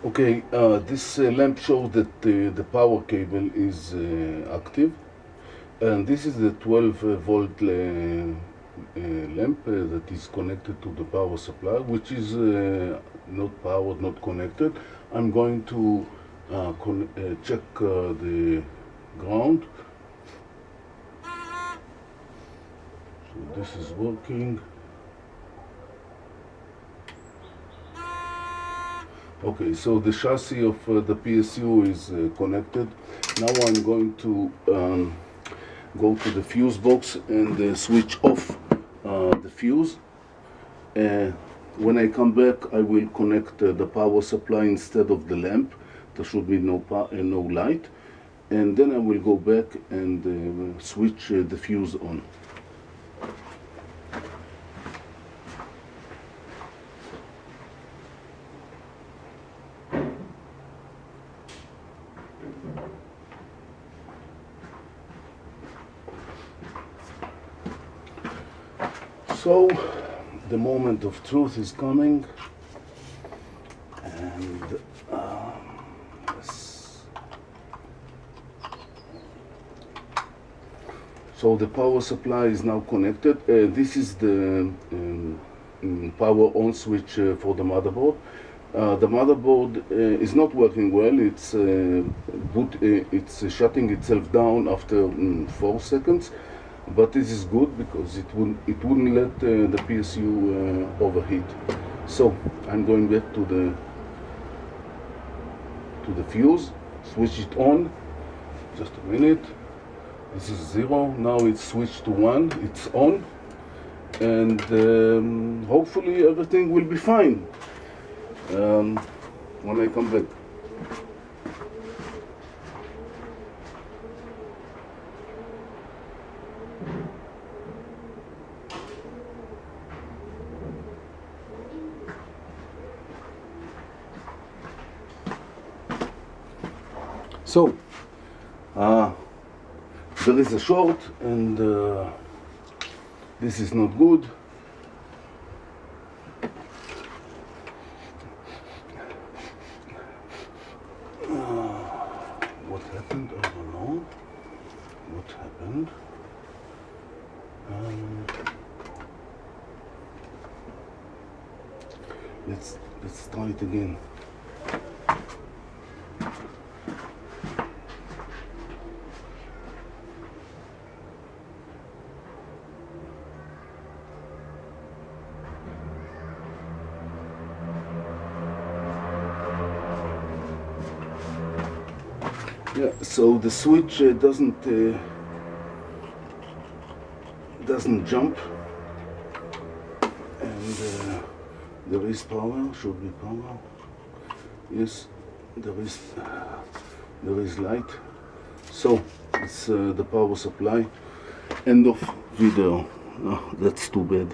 Okay, this lamp shows that the power cable is active, and this is the 12 volt lamp that is connected to the power supply, which is not powered, not connected. I'm going to check the ground. So this is working. Okay, so the chassis of the PSU is connected. Now I'm going to go to the fuse box and switch off the fuse. When I come back, I will connect the power supply instead of the lamp. There should be no light. And then I will go back and switch the fuse on. So the moment of truth is coming, and yes. So the power supply is now connected. This is the power on switch for the motherboard. The motherboard is not working well. It's shutting itself down after 4 seconds. But this is good because it wouldn't let the PSU overheat. So I'm going back to the fuse, switch it on. Just a minute. This is 0. Now it's switched to 1. It's on, and hopefully everything will be fine when I come back. So, there is a short, and this is not good. What happened? I don't know. What happened? Let's try it again. Yeah, so the switch doesn't jump, and there is power. Should be power. Yes, there is light. So it's the power supply. End of video. Oh, that's too bad.